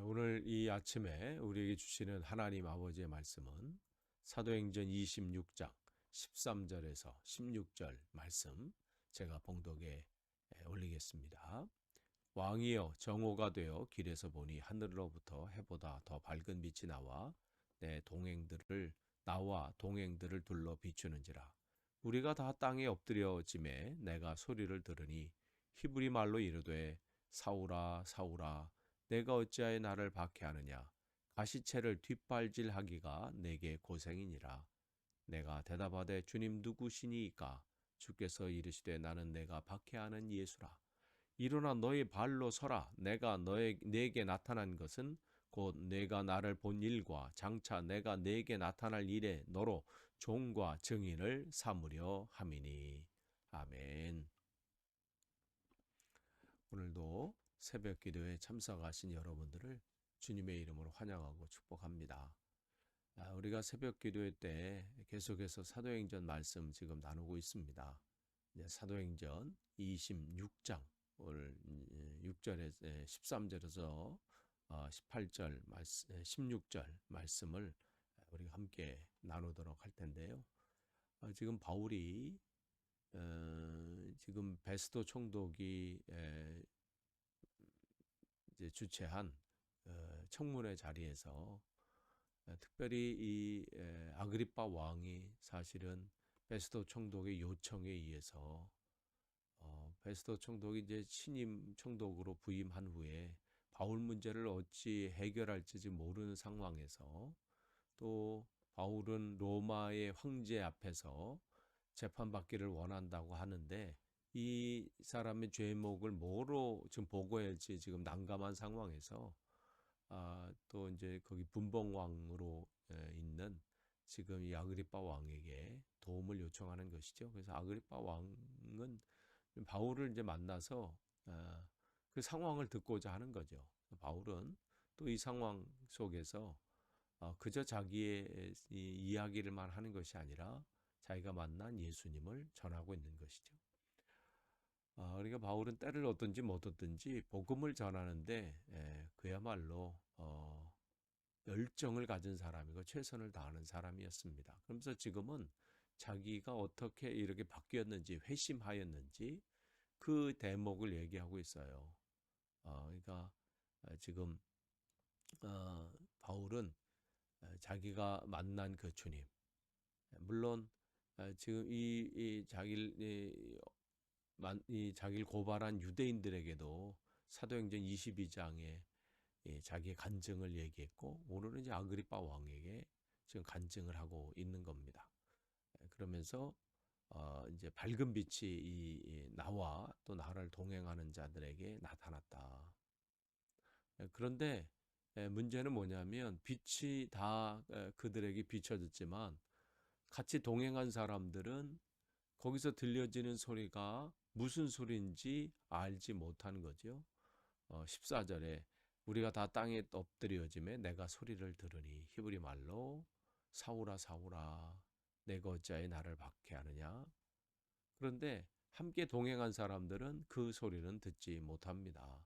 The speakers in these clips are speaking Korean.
오늘 이 아침에 우리에게 주시는 하나님 아버지의 말씀은 사도행전 26장 13절에서 16절 말씀 제가 봉독에 올리겠습니다. 왕이여 정오가 되어 길에서 보니 하늘로부터 해보다 더 밝은 빛이 나와 동행들을 둘러 비추는지라. 우리가 다 땅에 엎드려짐에 내가 소리를 들으니 히브리 말로 이르되 사울아 사울아 내가 어찌하여 나를 박해하느냐. 가시채를 뒷발질하기가 내게 고생이니라. 내가 대답하되 주님 누구시니이까. 주께서 이르시되 나는 내가 박해하는 예수라. 일어나 너의 발로 서라. 내가 내게 나타난 것은 곧 내가 나를 본 일과 장차 내가 내게 나타날 일에 너로 종과 증인을 삼으려 함이니. 아멘. 오늘도 새벽 기도에 참석하신 여러분들을 주님의 이름으로 환영하고 축복합니다. 우리가 새벽 기도회 때 계속해서 사도행전 말씀 지금 나누고 있습니다. 사도행전 26장 오늘 6절에 13절에서 18절 16절 말씀을 우리가 함께 나누도록 할 텐데요. 지금 바울이 지금 베스도 총독이 이제 주최한 청문회 자리에서 특별히 이 아그리빠 왕이 사실은 베스도 총독의 요청에 의해서 베스도 총독이 이제 신임 총독으로 부임한 후에 바울 문제를 어찌 해결할지 모르는 상황에서 또 바울은 로마의 황제 앞에서 재판받기를 원한다고 하는데 이 사람의 죄목을 뭐로 지금 보고해야 할지 지금 난감한 상황에서 또 이제 거기 분봉왕으로 있는 지금 이 아그리빠 왕에게 도움을 요청하는 것이죠. 그래서 아그리빠 왕은 바울을 이제 만나서 그 상황을 듣고자 하는 거죠. 바울은 또 이 상황 속에서 그저 자기의 이야기를만 하는 것이 아니라 자기가 만난 예수님을 전하고 있는 것이죠. 그러니까 바울은 때를 얻든지 못 얻든지 복음을 전하는데 그야말로 열정을 가진 사람이고 최선을 다하는 사람이었습니다. 그러면서 지금은 자기가 어떻게 이렇게 바뀌었는지 회심하였는지 그 대목을 얘기하고 있어요. 그러니까 지금 바울은 자기가 만난 그 주님, 물론 지금 자기를 고발한 유대인들에게도 사도행전 22장에 자기의 간증을 얘기했고 오늘은 이제 아그리빠 왕에게 지금 간증을 하고 있는 겁니다. 그러면서 이제 밝은 빛이 나와 또 나를 동행하는 자들에게 나타났다. 그런데 문제는 뭐냐면 빛이 다 그들에게 비춰졌지만 같이 동행한 사람들은 거기서 들려지는 소리가 무슨 소리인지 알지 못하는 거죠. 14절에 우리가 다 땅에 엎드려짐에 내가 소리를 들으니 히브리 말로 사울아 사울아 내가 어찌하여 나를 박해하느냐. 그런데 함께 동행한 사람들은 그 소리는 듣지 못합니다.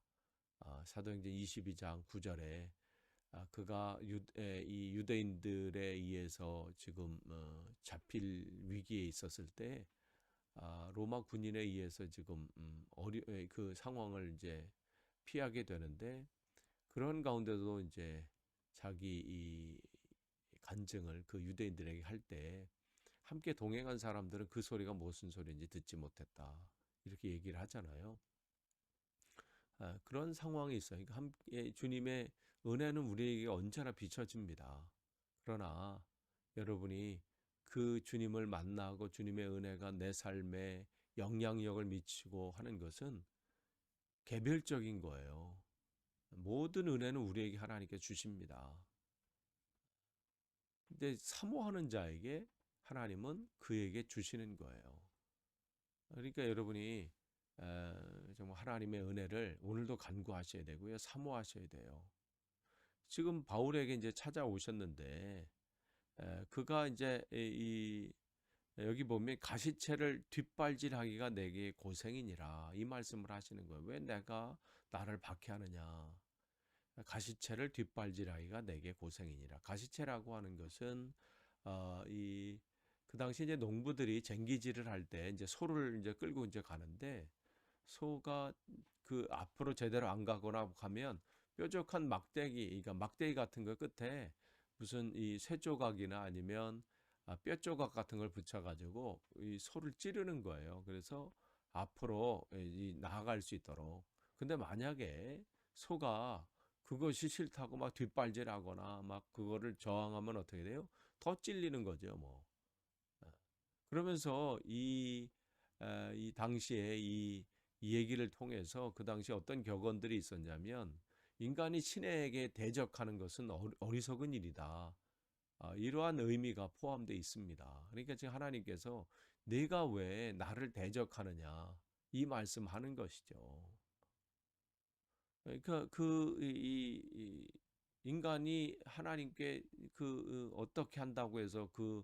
사도행전 22장 9절에 그가 이 유대인들에 의해서 지금 잡힐 위기에 있었을 때 로마 군인에 의해서 지금 그 상황을 이제 피하게 되는데 그런 가운데도 이제 자기 이 간증을 그 유대인들에게 할 때 함께 동행한 사람들은 그 소리가 무슨 소리인지 듣지 못했다. 이렇게 얘기를 하잖아요. 그런 상황이 있어요. 그러니까 함께 주님의 은혜는 우리에게 언제나 비춰집니다. 그러나 여러분이 그 주님을 만나고 주님의 은혜가 내 삶에 영향력을 미치고 하는 것은 개별적인 거예요. 모든 은혜는 우리에게 하나님께 주십니다. 근데 사모하는 자에게 하나님은 그에게 주시는 거예요. 그러니까 여러분이 정말 하나님의 은혜를 오늘도 간구하셔야 되고요. 사모하셔야 돼요. 지금 바울에게 이제 찾아오셨는데 그가 이제 여기 보면 가시채를 뒷발질하기가 내게 고생이니라 이 말씀을 하시는 거예요. 왜 내가 나를 박해하느냐? 가시채를 뒷발질하기가 내게 고생이니라. 가시채라고 하는 것은 그 당시 이제 농부들이 쟁기질을 할 때 이제 소를 이제 끌고 이제 가는데, 소가 그 앞으로 제대로 안 가거나 하면 뾰족한 막대기, 그러니까 막대기 같은 거 끝에 무슨 이 쇠조각이나 아니면 뼈조각 같은 걸 붙여가지고 이 소를 찌르는 거예요. 그래서 앞으로 나아갈 수 있도록. 근데 만약에 소가 그것이 싫다고 막 뒷발질하거나 막 그거를 저항하면 어떻게 돼요? 더 찔리는 거죠, 뭐. 그러면서 이 당시에 이 얘기를 통해서 그 당시 어떤 격언들이 있었냐면, 인간이 신에게 대적하는 것은 어리석은 일이다. 이러한 의미가 포함되어 있습니다. 그러니까 지금 하나님께서 내가 왜 나를 대적하느냐 이 말씀하는 것이죠. 그러니까 인간이 하나님께 어떻게 한다고 해서 그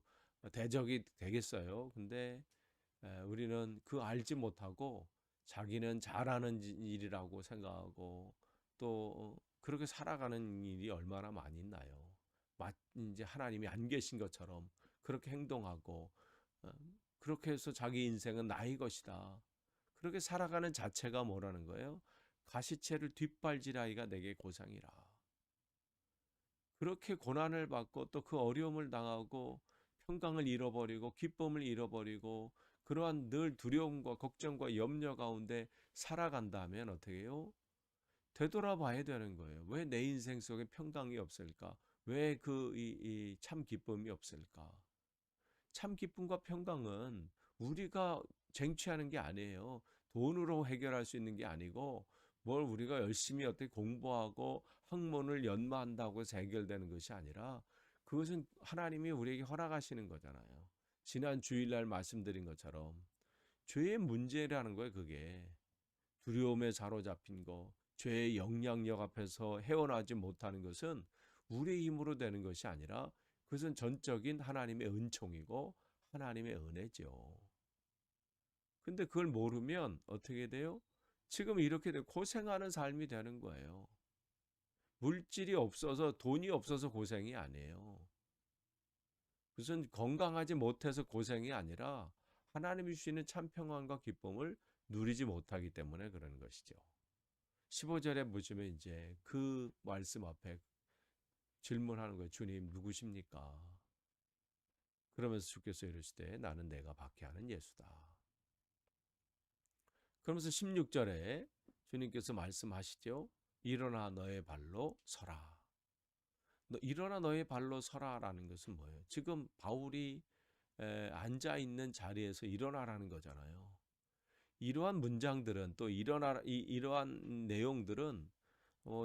대적이 되겠어요. 근데 우리는 그 알지 못하고 자기는 잘하는 일이라고 생각하고 또 그렇게 살아가는 일이 얼마나 많이 있나요? 이제 하나님이 안 계신 것처럼 그렇게 행동하고 어, 그렇게 해서 자기 인생은 나의 것이다. 그렇게 살아가는 자체가 뭐라는 거예요? 가시채를 뒷발질하기가 내게 고상이라. 그렇게 고난을 받고 또 그 어려움을 당하고 평강을 잃어버리고 기쁨을 잃어버리고 그러한 늘 두려움과 걱정과 염려 가운데 살아간다면 어떻게 해요? 되돌아봐야 되는 거예요. 왜 내 인생 속에 평강이 없을까? 왜 참 기쁨이 없을까? 참 기쁨과 평강은 우리가 쟁취하는 게 아니에요. 돈으로 해결할 수 있는 게 아니고, 뭘 우리가 열심히 어떻게 공부하고 학문을 연마한다고 해서 해결되는 것이 아니라, 그것은 하나님이 우리에게 허락하시는 거잖아요. 지난 주일날 말씀드린 것처럼 죄의 문제라는 거예요. 그게 두려움에 사로잡힌 거, 죄의 영향력 앞에서 헤어나지 못하는 것은 우리의 힘으로 되는 것이 아니라 그것은 전적인 하나님의 은총이고 하나님의 은혜죠. 근데 그걸 모르면 어떻게 돼요? 지금 이렇게 고생하는 삶이 되는 거예요. 물질이 없어서, 돈이 없어서 고생이 아니에요. 무슨 건강하지 못해서 고생이 아니라 하나님이 주시는 참 평안과 기쁨을 누리지 못하기 때문에 그러는 것이죠. 15절에 보시면 이제 그 말씀 앞에 질문하는 거예요. 주님 누구십니까? 그러면서 주께서 이르시되 나는 내가 박해하는 예수다. 그러면서 16절에 주님께서 말씀하시죠. 일어나 너의 발로 서라. 일어나 너의 발로 서라라는 것은 뭐예요? 지금 바울이 앉아 있는 자리에서 일어나라는 거잖아요. 이러한 문장들은 또 이러한 내용들은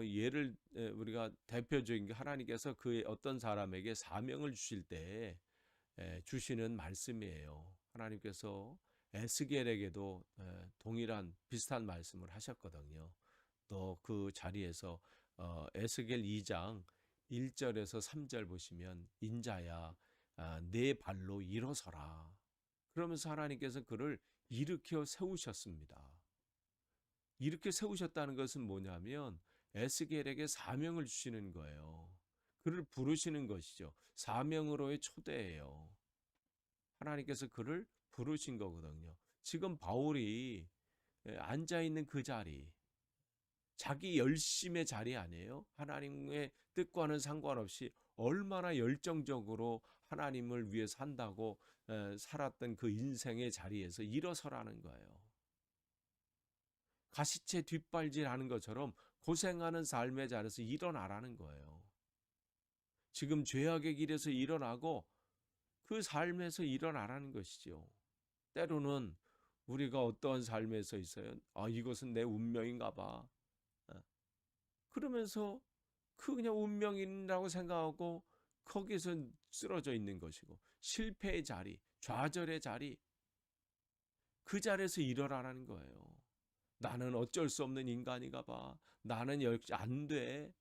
예를 우리가 대표적인 게 하나님께서 그 어떤 사람에게 사명을 주실 때 주시는 말씀이에요. 하나님께서 에스겔에게도 동일한 비슷한 말씀을 하셨거든요. 또 그 자리에서 에스겔 2장 1절에서 3절 보시면 인자야 내 발로 일어서라. 그러면서 하나님께서 그를 일으켜 세우셨습니다. 이렇게 세우셨다는 것은 뭐냐면 에스겔에게 사명을 주시는 거예요. 그를 부르시는 것이죠. 사명으로의 초대예요. 하나님께서 그를 부르신 거거든요. 지금 바울이 앉아 있는 그 자리, 자기 열심의 자리 아니에요? 하나님의 뜻과는 상관없이 얼마나 열정적으로 하나님을 위해 산다고 살았던 그 인생의 자리에서 일어서라는 거예요. 가시채 뒷발질하는 것처럼 고생하는 삶의 자리에서 일어나라는 거예요. 지금 죄악의 길에서 일어나고 그 삶에서 일어나라는 것이죠. 때로는 우리가 어떠한 삶에서 있어요? 이것은 내 운명인가 봐. 그러면서 그냥 운명이라고 생각하고 거기서 쓰러져 있는 것이고, 실패의 자리, 좌절의 자리, 그 자리에서 일어나라는 거예요. 나는 어쩔 수 없는 인간인가 봐. 나는 역시 안 돼.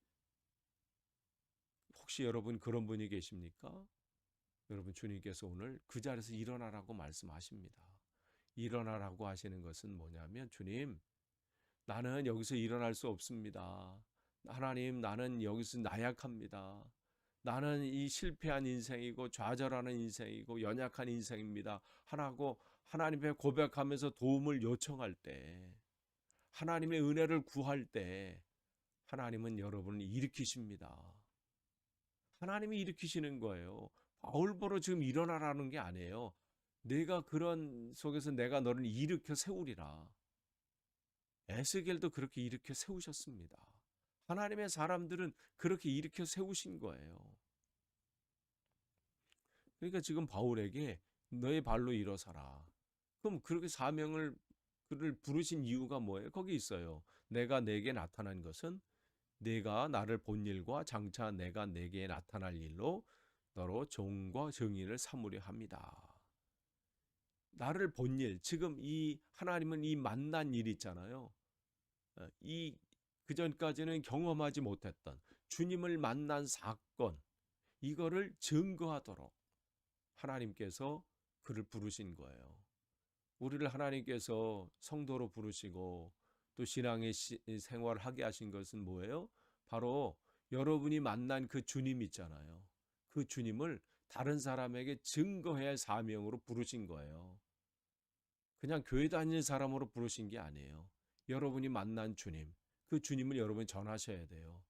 혹시 여러분 그런 분이 계십니까? 여러분 주님께서 오늘 그 자리에서 일어나라고 말씀하십니다. 일어나라고 하시는 것은 뭐냐면 주님 나는 여기서 일어날 수 없습니다. 하나님, 나는 여기서 나약합니다. 나는 이 실패한 인생이고 좌절하는 인생이고 연약한 인생입니다. 하나고 하나님께 고백하면서 도움을 요청할 때, 하나님의 은혜를 구할 때 하나님은 여러분을 일으키십니다. 하나님이 일으키시는 거예요. 바울보러 지금 일어나라는 게 아니에요. 내가 그런 속에서 내가 너를 일으켜 세우리라. 에스겔도 그렇게 일으켜 세우셨습니다. 하나님의 사람들은 그렇게 일으켜 세우신 거예요. 그러니까 지금 바울에게 너의 발로 일어서라. 그럼 그렇게 사명을 그를 부르신 이유가 뭐예요? 거기 있어요. 내가 내게 나타난 것은 네가 나를 본 일과 장차 내가 내게 나타날 일로 너로 종과 정의를 삼으려 합니다. 나를 본 일, 지금 이 하나님은 이 만난 일 있잖아요. 이 그전까지는 경험하지 못했던 주님을 만난 사건, 이거를 증거하도록 하나님께서 그를 부르신 거예요. 우리를 하나님께서 성도로 부르시고 또 신앙의 생활을 하게 하신 것은 뭐예요? 바로 여러분이 만난 그 주님 있잖아요. 그 주님을 다른 사람에게 증거해야 할 사명으로 부르신 거예요. 그냥 교회 다니는 사람으로 부르신 게 아니에요. 여러분이 만난 주님, 그 주님을 여러분이 전하셔야 돼요.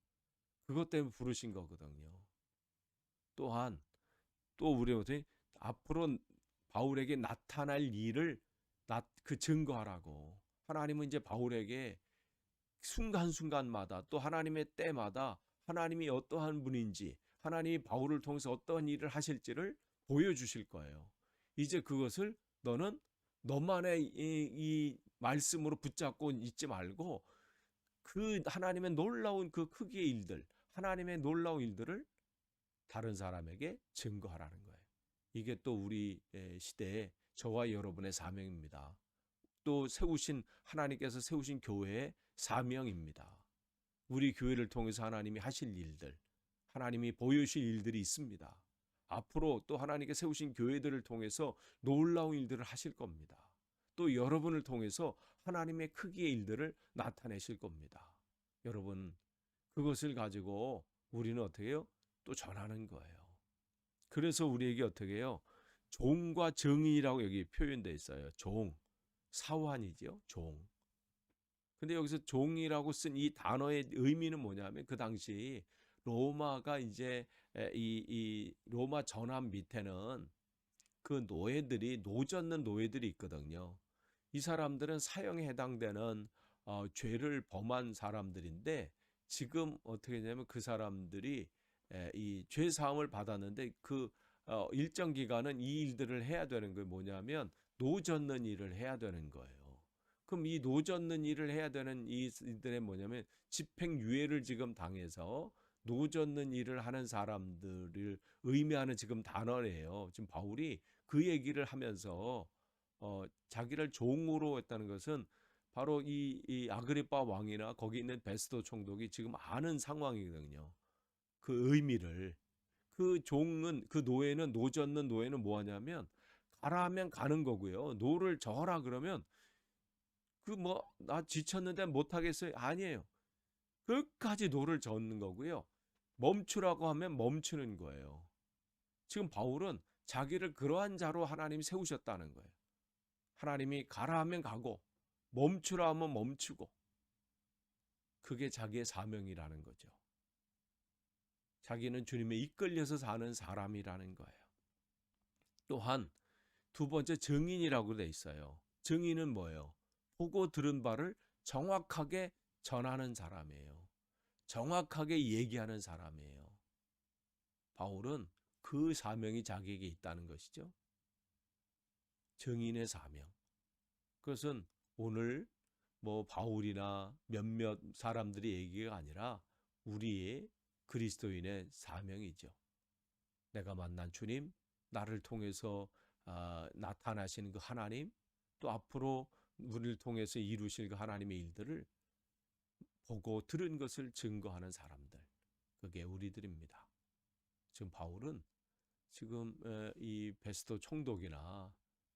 그것 때문에 부르신 거거든요. 또한 또 우리 어떻게 앞으로 바울에게 나타날 일을 그 증거하라고. 하나님은 이제 바울에게 순간순간마다 또 하나님의 때마다 하나님이 어떠한 분인지, 하나님이 바울을 통해서 어떠한 일을 하실지를 보여주실 거예요. 이제 그것을 너는 너만의 이 말씀으로 붙잡고 있지 말고 그 하나님의 놀라운 그 크기의 일들, 하나님의 놀라운 일들을 다른 사람에게 증거하라는 거예요. 이게 또 우리 시대에 저와 여러분의 사명입니다. 또 하나님께서 세우신 교회의 사명입니다. 우리 교회를 통해서 하나님이 하실 일들, 하나님이 보여주실 일들이 있습니다. 앞으로 또 하나님께 세우신 교회들을 통해서 놀라운 일들을 하실 겁니다. 또 여러분을 통해서 하나님의 크기의 일들을 나타내실 겁니다. 여러분, 그것을 가지고 우리는 어떻게 해요? 또 전하는 거예요. 그래서 우리에게 어떻게 해요? 종과 정의라고 여기 표현되어 있어요. 종, 사환이죠. 종. 근데 여기서 종이라고 쓴 이 단어의 의미는 뭐냐면 그 당시 로마가 이제 이 로마 전함 밑에는 그 노젓는 노예들이 있거든요. 이 사람들은 사형에 해당되는 죄를 범한 사람들인데 지금 어떻게 되냐면 그 사람들이 이 죄 사함을 받았는데 그 일정 기간은 이 일들을 해야 되는 게 뭐냐면 노젓는 일을 해야 되는 거예요. 그럼 이 노젓는 일을 해야 되는 이들의 뭐냐면 집행유예를 지금 당해서 노젓는 일을 하는 사람들을 의미하는 지금 단어예요. 지금 바울이 그 얘기를 하면서 자기를 종으로 했다는 것은 바로 이 아그리파 왕이나 거기 있는 베스도 총독이 지금 아는 상황이거든요. 그 의미를. 그 종은 그 노예는 노젓는 노예는 뭐 하냐면 가라 하면 가는 거고요. 노를 저어라 그러면 그 뭐 나 지쳤는데 못 하겠어요. 아니에요. 끝까지 노를 젓는 거고요. 멈추라고 하면 멈추는 거예요. 지금 바울은 자기를 그러한 자로 하나님이 세우셨다는 거예요. 하나님이 가라 하면 가고 멈추라 하면 멈추고 그게 자기의 사명이라는 거죠. 자기는 주님에 이끌려서 사는 사람이라는 거예요. 또한 두 번째 증인이라고 돼 있어요. 증인은 뭐예요? 보고 들은 바를 정확하게 전하는 사람이에요. 정확하게 얘기하는 사람이에요. 바울은 그 사명이 자기에게 있다는 것이죠. 증인의 사명. 그것은 오늘 뭐 바울이나 몇몇 사람들의 얘기가 아니라 우리의 그리스도인의 사명이죠. 내가 만난 주님, 나를 통해서 나타나시는 그 하나님, 또 앞으로 우리를 통해서 이루실 그 하나님의 일들을 보고 들은 것을 증거하는 사람들. 그게 우리들입니다. 지금 바울은 지금 이 베스도 총독이나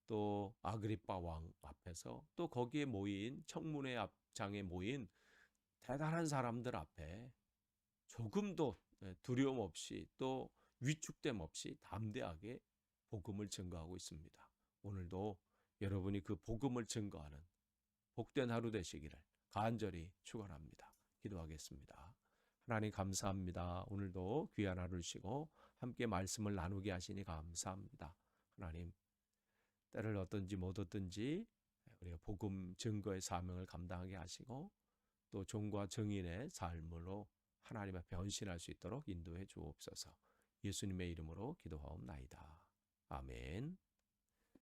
또 아그리파 왕 앞에서 또 거기에 모인 청문회 앞장에 모인 대단한 사람들 앞에 조금도 두려움 없이 또 위축됨 없이 담대하게 복음을 증거하고 있습니다. 오늘도 여러분이 그 복음을 증거하는 복된 하루 되시기를 간절히 축원합니다. 기도하겠습니다. 하나님 감사합니다. 오늘도 귀한 하루를 쉬고 함께 말씀을 나누게 하시니 감사합니다. 하나님, 때를 얻든지 못 얻든지 우리가 복음 증거의 사명을 감당하게 하시고 또 종과 정인의 삶으로 하나님 앞에 헌신할 수 있도록 인도해 주옵소서. 예수님의 이름으로 기도하옵나이다. 아멘.